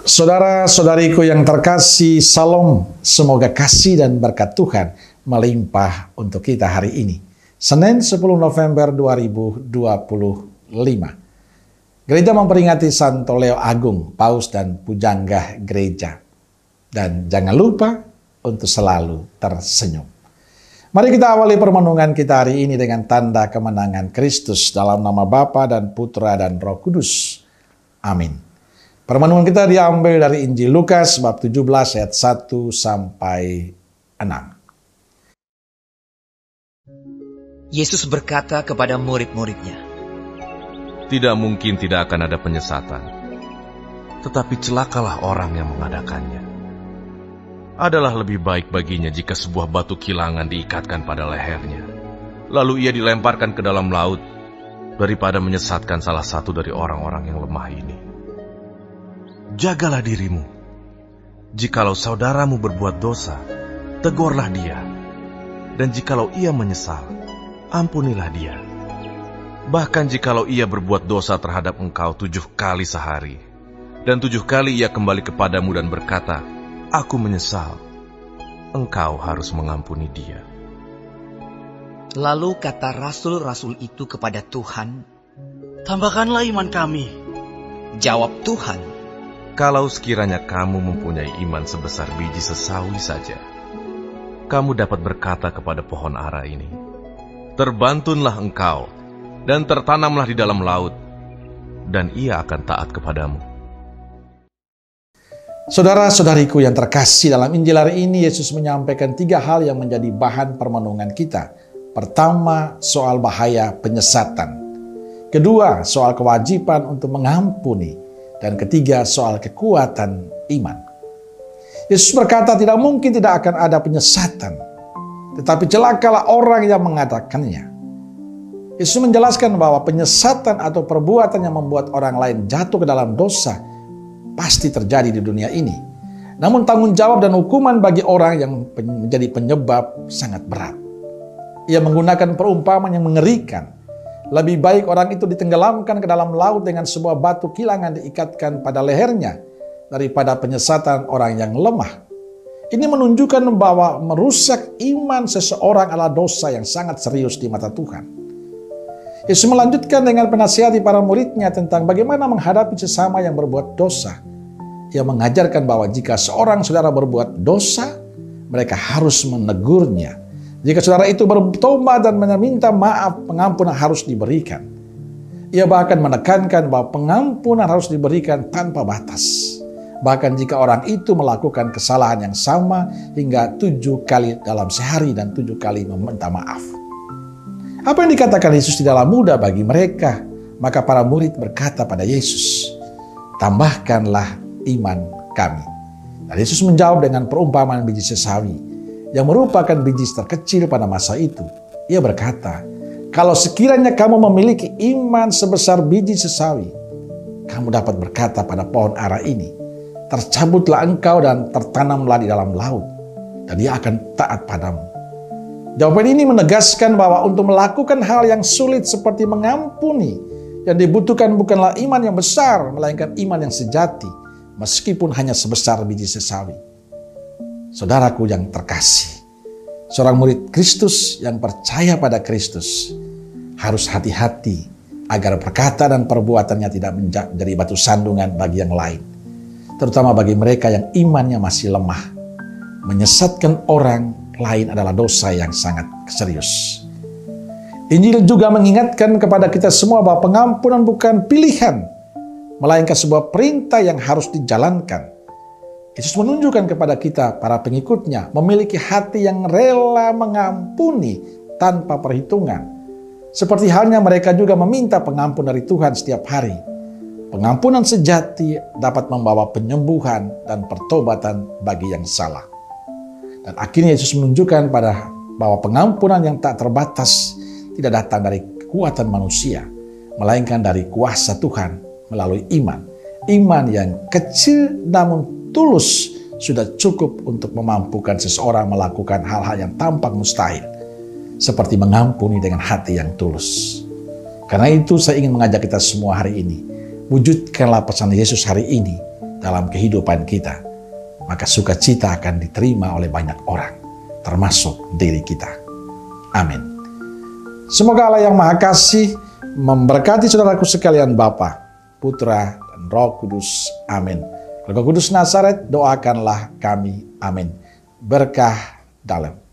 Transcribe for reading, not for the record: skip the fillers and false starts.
Saudara-saudariku yang terkasih, salam. Semoga kasih dan berkat Tuhan melimpah untuk kita hari ini. Senin 10 November 2025. Gereja memperingati Santo Leo Agung, Paus dan Pujangga Gereja. Dan jangan lupa untuk selalu tersenyum. Mari kita awali permenungan kita hari ini dengan tanda kemenangan Kristus dalam nama Bapa dan Putra dan Roh Kudus. Amin. Permenungan kita diambil dari Injil Lukas bab 17 ayat 1 sampai 6. Yesus berkata kepada murid-muridnya, "Tidak mungkin tidak akan ada penyesatan, tetapi celakalah orang yang mengadakannya. Adalah lebih baik baginya jika sebuah batu kilangan diikatkan pada lehernya, lalu ia dilemparkan ke dalam laut, daripada menyesatkan salah satu dari orang-orang yang lemah ini. Jagalah dirimu. Jikalau saudaramu berbuat dosa, tegurlah dia. Dan jikalau ia menyesal, ampunilah dia. Bahkan jikalau ia berbuat dosa terhadap engkau 7 kali sehari, dan 7 kali ia kembali kepadamu dan berkata, 'Aku menyesal,' engkau harus mengampuni dia." Lalu kata rasul-rasul itu kepada Tuhan, "Tambahkanlah iman kami." Jawab Tuhan, "Kalau sekiranya kamu mempunyai iman sebesar biji sesawi saja, kamu dapat berkata kepada pohon ara ini, 'Terbantunlah engkau, dan tertanamlah di dalam laut,' dan ia akan taat kepadamu." Saudara-saudariku yang terkasih, dalam Injil hari ini Yesus menyampaikan 3 hal yang menjadi bahan permenungan kita. Pertama, soal bahaya penyesatan. Kedua, soal kewajiban untuk mengampuni. Dan ketiga, soal kekuatan iman. Yesus berkata tidak mungkin tidak akan ada penyesatan, tetapi celakalah orang yang mengadakannya. Yesus menjelaskan bahwa penyesatan atau perbuatan yang membuat orang lain jatuh ke dalam dosa pasti terjadi di dunia ini. Namun tanggung jawab dan hukuman bagi orang yang menjadi penyebab sangat berat. Ia menggunakan perumpamaan yang mengerikan. Lebih baik orang itu ditenggelamkan ke dalam laut dengan sebuah batu kilangan diikatkan pada lehernya daripada penyesatan orang yang lemah. Ini menunjukkan bahwa merusak iman seseorang adalah dosa yang sangat serius di mata Tuhan. Yesus melanjutkan dengan penasihati para muridnya tentang bagaimana menghadapi sesama yang berbuat dosa. Ia mengajarkan bahwa jika seorang saudara berbuat dosa, mereka harus menegurnya. Jika saudara itu bertobat dan meminta maaf, pengampunan harus diberikan. Ia bahkan menekankan bahwa pengampunan harus diberikan tanpa batas. Bahkan jika orang itu melakukan kesalahan yang sama hingga 7 kali dalam sehari dan 7 kali meminta maaf. Apa yang dikatakan Yesus tidaklah mudah bagi mereka. Maka para murid berkata pada Yesus, "Tambahkanlah iman kami." Dan Yesus menjawab dengan perumpamaan biji sesawi, yang merupakan biji terkecil pada masa itu. Ia berkata, "Kalau sekiranya kamu memiliki iman sebesar biji sesawi, kamu dapat berkata pada pohon ara ini, 'Tercabutlah engkau dan tertanamlah di dalam laut,' dan dia akan taat padamu." Jawaban ini menegaskan bahwa untuk melakukan hal yang sulit seperti mengampuni, yang dibutuhkan bukanlah iman yang besar, melainkan iman yang sejati, meskipun hanya sebesar biji sesawi. Saudaraku yang terkasih, seorang murid Kristus yang percaya pada Kristus harus hati-hati agar perkataan dan perbuatannya tidak menjadi batu sandungan bagi yang lain, terutama bagi mereka yang imannya masih lemah. Menyesatkan orang lain adalah dosa yang sangat serius. Injil juga mengingatkan kepada kita semua bahwa pengampunan bukan pilihan, melainkan sebuah perintah yang harus dijalankan. Yesus menunjukkan kepada kita, para pengikutnya, memiliki hati yang rela mengampuni tanpa perhitungan. Seperti halnya mereka juga meminta pengampunan dari Tuhan setiap hari. Pengampunan sejati dapat membawa penyembuhan dan pertobatan bagi yang salah. Dan akhirnya Yesus menunjukkan bahwa pengampunan yang tak terbatas tidak datang dari kekuatan manusia, melainkan dari kuasa Tuhan melalui iman. Iman yang kecil namun tulus sudah cukup untuk memampukan seseorang melakukan hal-hal yang tampak mustahil, seperti mengampuni dengan hati yang tulus. Karena itu saya ingin mengajak kita semua hari ini, wujudkanlah pesan Yesus hari ini dalam kehidupan kita, maka sukacita akan diterima oleh banyak orang, termasuk diri kita. Amin. Semoga Allah yang Maha Kasih memberkati saudaraku sekalian, Bapa, Putra, dan Roh Kudus. Amin. Roh Kudus Nazaret, doakanlah kami. Amin. Berkah dalam.